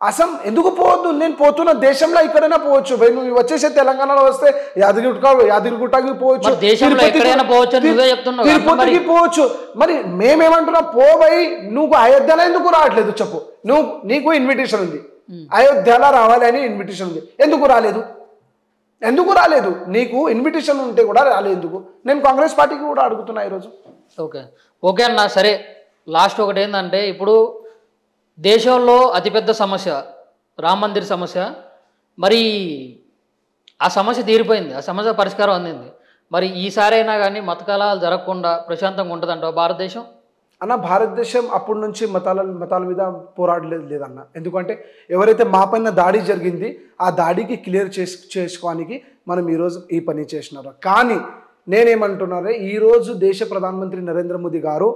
అసం ఎందుకు పోవద్దు? నేను పోతున్న దేశంలో ఎక్కడైనా పోవచ్చు. నువ్వు వచ్చేసి తెలంగాణలో వస్తే యాదగిరిగుట్టకి పోవచ్చు, తిరుపతికి పోవచ్చు. మరి మేమేమంటున్నా, పోయి నువ్వు అయోధ్యలో ఎందుకు రావట్లేదు చెప్పు? నీకు ఇన్విటేషన్ ఉంది, అయోధ్యలో రావాలి అని ఇన్విటేషన్ ఉంది, ఎందుకు రాలేదు? నీకు ఇన్విటేషన్ ఉంటే కూడా రాలేదు ఎందుకు? నేను కాంగ్రెస్ పార్టీకి కూడా అడుగుతున్నా ఈరోజు. ఓకే అన్న, సరే. లాస్ట్ ఒకటి ఏంటంటే, ఇప్పుడు దేశంలో అతిపెద్ద సమస్య రామ మందిర్ సమస్య. మరి ఆ సమస్య తీరిపోయింది, ఆ సమస్య పరిష్కారం అందింది. మరి ఈసారి అయినా కానీ మత కలహాలు జరగకుండా ప్రశాంతంగా ఉంటుందంట భారతదేశం? అన్న, భారతదేశం అప్పటి నుంచి మతాల మీద పోరాడలేదన్న. ఎందుకంటే ఎవరైతే మా పైన దాడి జరిగింది ఆ దాడికి క్లియర్ చేసుకోవడానికి మనం ఈరోజు ఈ పని చేసినారు. కానీ నేనేమంటున్నారే, ఈరోజు దేశ ప్రధానమంత్రి నరేంద్ర మోదీ గారు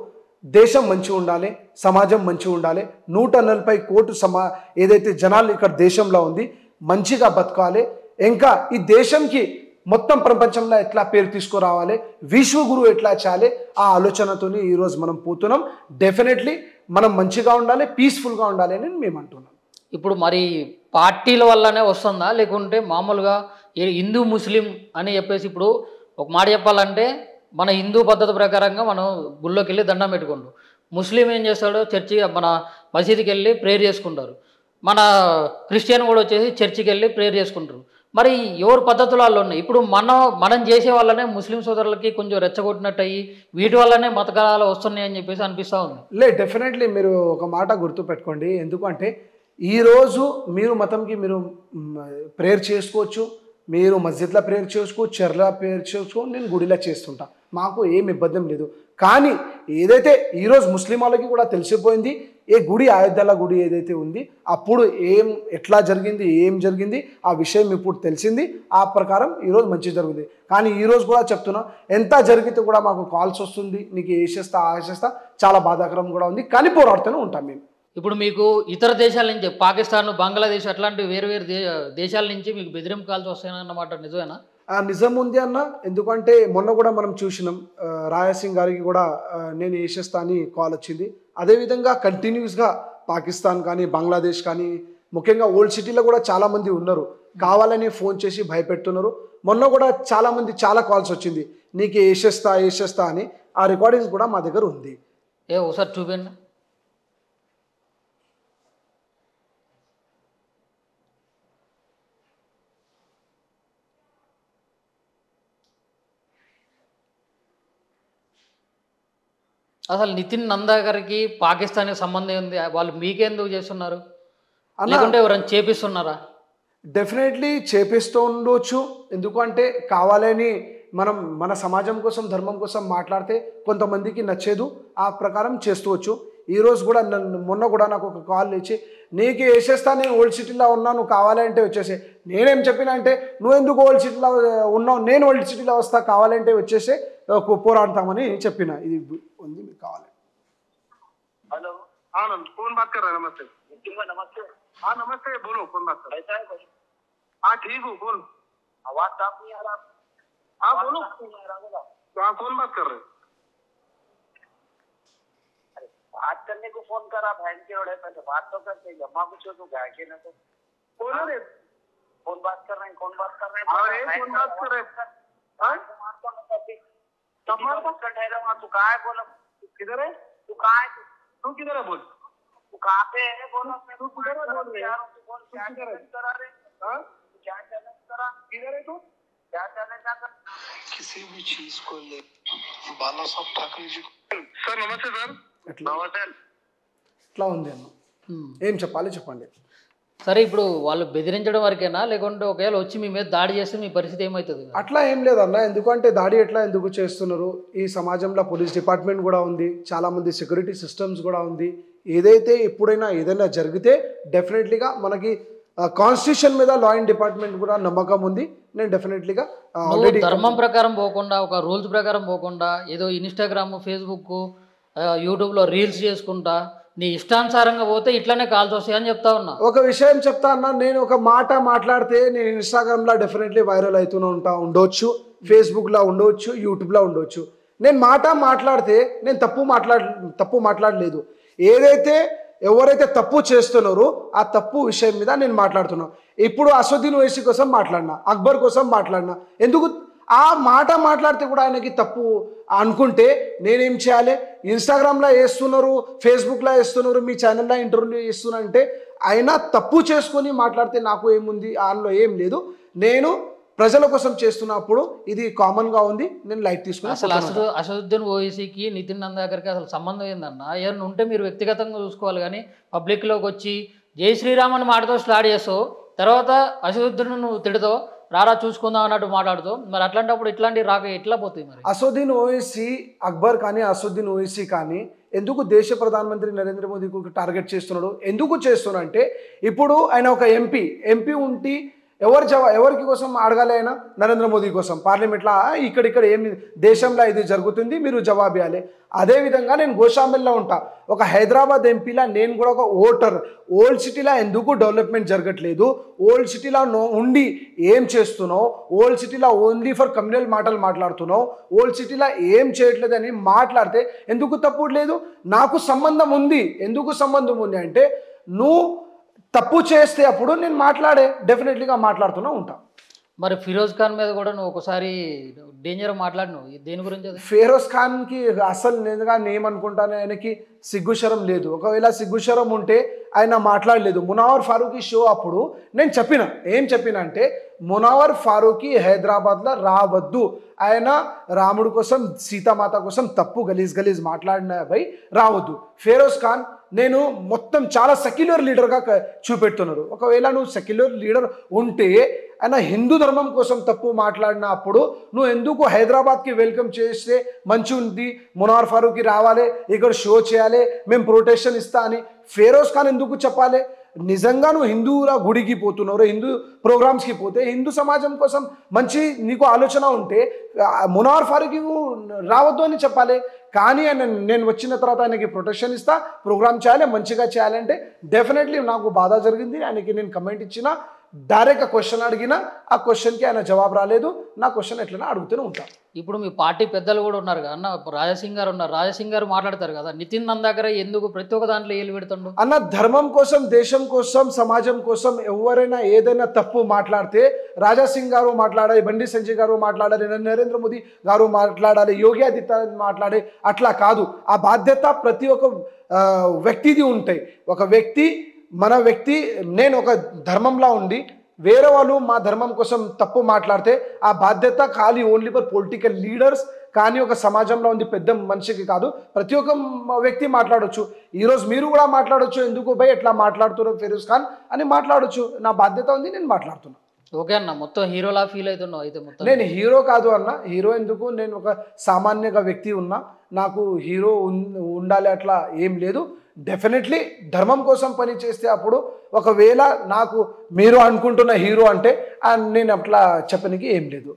దేశం మంచిగా ఉండాలి, సమాజం మంచిగా ఉండాలి, 140 కోట్లు ఏదైతే జనాలు ఇక్కడ దేశంలో ఉంది మంచిగా బతకాలి, ఇంకా ఈ దేశంకి మొత్తం ప్రపంచంలో ఎట్లా పేరు తీసుకురావాలి, విశ్వగురు ఎట్లా చేయాలి, ఆ ఆలోచనతోని ఈరోజు మనం పోతున్నాం. డెఫినెట్లీ మనం మంచిగా ఉండాలి, పీస్ఫుల్గా ఉండాలి అని మేము అంటున్నాం. ఇప్పుడు మరి పార్టీల వల్లనే వస్తుందా, లేకుంటే మామూలుగా హిందూ ముస్లిం అని చెప్పేసి? ఇప్పుడు ఒక మాట చెప్పాలంటే, మన హిందూ పద్ధతి ప్రకారంగా మనం గుళ్ళోకి వెళ్ళి దండం పెట్టుకుంటాం. ముస్లిం ఏం చేస్తాడో మన మసీదుకి వెళ్ళి ప్రేయర్ చేసుకుంటారు. మన క్రిస్టియన్ కూడా వచ్చేసి చర్చికి వెళ్ళి ప్రేయర్ చేసుకుంటారు. మరి ఎవరు పద్ధతులు వాళ్ళు ఉన్నాయి. ఇప్పుడు మనం చేసే వాళ్ళనే ముస్లిం సోదరులకి కొంచెం రెచ్చగొట్టినట్టు అయ్యి వీటి వల్లనే మత కలహాలు వస్తున్నాయి అని చెప్పేసి అనిపిస్తూ ఉంది. డెఫినెట్లీ మీరు ఒక మాట గుర్తుపెట్టుకోండి. ఎందుకంటే ఈరోజు మీరు మతంకి మీరు ప్రేయర్ చేసుకోవచ్చు, మీరు మస్జిద్లో ప్రేయర్ చేసుకోవచ్చు, చర్ల ప్రేయర్ చేసుకోవచ్చు, నేను గుడిలో చేస్తుంటా, మాకు ఏం ఇబ్బంది లేదు. కానీ ఏదైతే ఈరోజు ముస్లిం వాళ్ళకి కూడా తెలిసిపోయింది, ఏ గుడి అయోధ్యల గుడి ఏదైతే ఉంది అప్పుడు ఎట్లా జరిగింది, ఏం జరిగింది ఆ విషయం ఇప్పుడు తెలిసింది. ఆ ప్రకారం ఈరోజు మంచి జరుగుతుంది. కానీ ఈరోజు కూడా చెప్తున్నా, ఎంత జరిగితే కూడా మాకు కాల్స్ వస్తుంది, నీకు వేసేస్తా చాలా బాధాకరం కూడా ఉంది. కానీ పోరాడుతూనే ఉంటాం మేము. ఇప్పుడు మీకు ఇతర దేశాల నుంచి, పాకిస్తాన్, బంగ్లాదేశ్ అట్లాంటి వేరు దేశాల నుంచి మీకు బెదిరింపు కాల్స్ వస్తాయన్నమాట, నిజమేనా? నిజం ఉంది అన్న. ఎందుకంటే మొన్న కూడా మనం చూసినాం, రాయసింగ్ గారికి కూడా నేను వేసేస్తా అని కాల్ వచ్చింది. అదేవిధంగా కంటిన్యూస్గా పాకిస్తాన్ కానీ బంగ్లాదేశ్ కానీ ముఖ్యంగా ఓల్డ్ సిటీలో కూడా చాలామంది ఉన్నారు, కావాలని ఫోన్ చేసి భయపెడుతున్నారు. మొన్న కూడా చాలా కాల్స్ వచ్చింది, నీకు వేసేస్తా అని. ఆ రికార్డింగ్స్ కూడా మా దగ్గర ఉంది. ఒకసారి చూపండి. అసలు నితిన్ నందా గారికి పాకిస్తాన్కి సంబంధం ఉంది, వాళ్ళు మీకెందుకు చేస్తున్నారు? లేకుంటే ఎవరైనా చేపిస్తున్నారా? డెఫినెట్లీ చేపిస్తూ ఉండొచ్చు. ఎందుకంటే కావాలని మనం మన సమాజం కోసం, ధర్మం కోసం మాట్లాడితే కొంతమందికి నచ్చేదు, ఆ ప్రకారం చేస్తూవచ్చు. ఈరోజు కూడా మొన్న కూడా నాకు ఒక కాల్ ఇచ్చి, నీకు వేసేస్తా, నేను ఓల్డ్ సిటీలో ఉన్నా, నువ్వు కావాలంటే వచ్చేసే. నేనేం చెప్పినా అంటే, నువ్వెందుకు ఓల్డ్ సిటీలో ఉన్నావు, నేను ఓల్డ్ సిటీలో వస్తా, కావాలంటే వచ్చేసే, పోరాడతామని చెప్పిన. ఇది ఉంది, మీకు కావాలి. हेलो, हाँ कौन बात कर रहा है? नमस्ते। नमस्ते। हाँ नमस्ते, बोलो कौन बात कर रहा है? हाँ ठीक हूँ, बोल। आवाज साफ नहीं आ रहा। हाँ बोलो। हाँ कौन बात कर रहे हैं? अरे बात करने को फोन करा, बहन के रोड़े पे बात तो करते, जमा कुछ हो तो गाय के ना तो कौन है? कौन बात कर रहे हैं? कौन बात कर रहे हैं? अरे कौन बात कर रहे हैं? हाँ तुम्हारा का ठहरा वहाँ, तू कहाँ है? बोलो किधर है? तू कहाँ है? तू किधर है? बोल तू कहाँ पे है? बोलो तू किधर है? बोल रहे यार, तू बोल क्या चैलेंज करा रहे? हाँ क्या चैलेंज करा? किधर है तू? क्या चैलेंज कर? किसी भी चीज को ले बाला साहब ठाकरे जी को। सर नमस्ते सर। नमस्ते। ఇట్లా ఉంది అన్న, ఏం చెప్పాలి చెప్పండి. సరే, ఇప్పుడు వాళ్ళు బెదిరించడం వరకేనా, లేకుంటే ఒకవేళ వచ్చి మీ మీద దాడి చేస్తే మీ పరిస్థితి ఏమవుతుంది? అట్లా ఏం లేదన్న. ఎందుకంటే దాడి ఎందుకు చేస్తున్నారు? ఈ సమాజంలో పోలీస్ డిపార్ట్మెంట్ కూడా ఉంది, చాలామంది సెక్యూరిటీ సిస్టమ్స్ కూడా ఉంది. ఏదైతే ఎప్పుడైనా ఏదైనా జరిగితే డెఫినెట్లీగా మనకి కాన్స్టిట్యూషన్ మీద లా అండ్ డిపార్ట్మెంట్ కూడా నమ్మకం ఉంది. నేను డెఫినెట్లీగా ధర్మం ప్రకారం పోకుండా, ఒక రూల్స్ ప్రకారం పోకుండా, ఏదో ఇన్స్టాగ్రామ్, ఫేస్బుక్, యూట్యూబ్లో రీల్స్ చేసుకుంటా నీ ఇష్టానుసారంగా పోతే ఇట్లానే కాల్స్ వస్తాయని చెప్తా ఉన్నా. ఒక విషయం చెప్తా అన్నా, నేను ఒక మాట మాట్లాడితే నేను ఇన్స్టాగ్రామ్లో డెఫినెట్లీ వైరల్ అవుతూనే ఉండవచ్చు, ఫేస్బుక్లో ఉండవచ్చు, యూట్యూబ్లో ఉండవచ్చు. నేను మాట్లాడితే నేను తప్పు మాట్లాడలేదు. ఏదైతే ఎవరైతే తప్పు చేస్తున్నారో ఆ తప్పు విషయం మీద నేను మాట్లాడుతున్నాను. ఇప్పుడు అసదుద్దీన్ ఓవైసీ కోసం మాట్లాడినా, అక్బర్ కోసం మాట్లాడినా. ఎందుకు ఆ మాట మాట్లాడితే కూడా ఆయనకి తప్పు అనుకుంటే నేనేం చేయాలి? ఇన్స్టాగ్రామ్లో వేస్తున్నారు, ఫేస్బుక్లో వేస్తున్నారు, మీ ఛానల్లో ఇంటర్వ్యూ చేస్తున్నా అంటే ఆయన తప్పు చేసుకొని మాట్లాడితే నాకు ఏముంది, అందులో ఏం లేదు. నేను ప్రజల కోసం చేస్తున్నప్పుడు ఇది కామన్గా ఉంది, నేను లైట్ తీసుకుని. అసలు అసదుద్దీన్ ఓవైసీకి నితిన్ నందాకర్కి అసలు సంబంధం ఏందన్న? ఏమన్నా ఉంటే మీరు వ్యక్తిగతంగా చూసుకోవాలి, కానీ పబ్లిక్లోకి వచ్చి జై శ్రీరామ్ అని మాటతో స్టార్ట్ చేస్తావు, తర్వాత అసదుద్దీన్ నువ్వు తిడతావు, రారా చూసుకుందాం అన్నట్టు మాట్లాడుతావు. మరి అట్లాంటప్పుడు ఇట్లాంటివి రాక ఎట్లా పోతాయి? మరి అసదుద్దీన్ ఓవైసీ అక్బర్ కానీ అసదుద్దీన్ ఓవైసీ కానీ ఎందుకు దేశ ప్రధానమంత్రి నరేంద్ర మోదీకి టార్గెట్ చేస్తున్నాడు? ఎందుకు చేస్తున్నాడు అంటే, ఇప్పుడు ఆయన ఒక ఎంపీ ఉండి ఎవరికి కోసం అడగాలి? ఆయన నరేంద్ర మోదీ కోసం పార్లమెంట్లో ఇక్కడ ఏమి దేశంలో ఇది జరుగుతుంది, మీరు జవాబు ఇవ్వాలి. అదేవిధంగా నేను గోషాంబెల్లో ఉంటా, ఒక హైదరాబాద్ ఎంపీలా నేను కూడా ఒక ఓటర్. ఓల్డ్ సిటీలో ఎందుకు డెవలప్మెంట్ జరగట్లేదు, ఓల్డ్ సిటీలో ఉండి ఏం చేస్తున్నావు, ఓల్డ్ సిటీలో ఓన్లీ ఫర్ కమ్యూనల్ మాటలు మాట్లాడుతున్నావు, ఓల్డ్ సిటీలో ఏం చేయట్లేదు అని మాట్లాడితే ఎందుకు తప్పుడు లేదు? నాకు సంబంధం ఉంది. ఎందుకు సంబంధం ఉంది అంటే, నువ్వు తప్పు చేస్తే అప్పుడు నేను డెఫినెట్లీగా మాట్లాడుతూనే ఉంటా. మరి ఫిరోజ్ ఖాన్ మీద కూడా నువ్వు ఒకసారి డేంజర్ మాట్లాడినావు, దేని గురించి? అది ఫిరోజ్ ఖాన్కి అసలు నేను ఏమనుకుంటాను, ఆయనకి సిగ్గుశరం లేదు. ఒకవేళ సిగ్గుశరం ఉంటే ఆయన మాట్లాడలేదు. మునవర్ ఫారూఖీ షో అప్పుడు నేను ఏం చెప్పిన అంటే, మునవర్ ఫారూఖీ హైదరాబాద్లో రావద్దు, ఆయన రాముడు కోసం సీతామాత కోసం తప్పు గలీజ్ మాట్లాడినపై రావద్దు. ఫిరోజ్ ఖాన్ నేను మొత్తం చాలా సెక్యులర్ లీడర్గా చూపెడుతున్నారు. ఒకవేళ నువ్వు సెక్యులర్ లీడర్ ఉంటే ఆయన హిందూ ధర్మం కోసం తప్పు మాట్లాడినప్పుడు నువ్వు ఎందుకు హైదరాబాద్కి వెల్కమ్ చేస్తే మంచి ఉంది, మునవర్ ఫారూఖీ రావాలి, ఇక్కడ షో చేయాలి, మేము ప్రొటెక్షన్ ఇస్తా అని ఫిరోజ్ ఖాన్ ఎందుకు చెప్పాలి? నిజంగా నువ్వు హిందువుల గుడికి పోతున్నారు, హిందూ ప్రోగ్రామ్స్కి పోతే హిందూ సమాజం కోసం మంచి నీకు ఆలోచన ఉంటే మునవర్ ఫారూఖీ రావద్దు అని చెప్పాలి. కానీ నేను వచ్చిన తర్వాత ఆయనకి ప్రొటెక్షన్ ఇస్తా, ప్రోగ్రామ్ చేయాలి, మంచిగా చేయాలంటే డెఫినెట్లీ నాకు బాధ జరిగింది. ఆయనకి నేను కమెంట్ ఇచ్చిన, డైరెక్ట్ క్వశ్చన్ అడిగినా ఆ క్వశ్చన్కి ఆయన జవాబు రాలేదు. నా క్వశ్చన్ ఎట్లైనా అడుగుతూనే ఉంటాను. ఇప్పుడు మీ పార్టీ పెద్దలు కూడా ఉన్నారు కదా అన్న, రాజాసింగ్ గారు ఉన్నారు, రాజాసింగ్ గారు మాట్లాడతారు కదా, నితిన్ నందాకర్ ఎందుకు ప్రతి ఒక్క దాంట్లో ఏలు పెడుతుండు అన్న? ధర్మం కోసం, దేశం కోసం, సమాజం కోసం ఎవరైనా ఏదైనా తప్పు మాట్లాడితే రాజాసింగ్ గారు మాట్లాడాలి, బండి సంజయ్ గారు మాట్లాడాలి, నరేంద్ర మోదీ గారు మాట్లాడాలి, యోగి ఆదిత్యనాథ్ మాట్లాడే, అట్లా కాదు. ఆ బాధ్యత ప్రతి ఒక్క వ్యక్తిది ఉంటాయి. ఒక వ్యక్తి నేను ఒక ధర్మంలో ఉండి వేరే వాళ్ళు మా ధర్మం కోసం తప్పు మాట్లాడితే ఆ బాధ్యత ఖాళీ ఓన్లీ ఫర్ పొలిటికల్ లీడర్స్, కానీ ఒక సమాజంలో ఉంది పెద్ద మనిషికి కాదు. ప్రతి ఒక్క వ్యక్తి మాట్లాడొచ్చు. ఈరోజు మీరు కూడా మాట్లాడొచ్చు, ఎందుకు భయ్ ఎట్లా మాట్లాడుతున్నారు ఫిరోజ్ ఖాన్ అని మాట్లాడొచ్చు. నా బాధ్యత ఉంది, నేను మాట్లాడుతున్నా. ఓకే అన్న, మొత్తం హీరోలా ఫీల్ అవుతున్నావు అయితే? మొత్తం నేను హీరో కాదు అన్న. హీరో ఎందుకు, నేను ఒక సామాన్యంగా వ్యక్తి ఉన్నా. నాకు హీరో ఉండాలి అట్లా ఏం లేదు. డెఫినెట్లీ ధర్మం కోసం పని చేస్తే అప్పుడు ఒకవేళ నాకు మీరు అనుకుంటున్న హీరో అంటే నేను అట్లా చెప్పడానికి ఏం లేదు.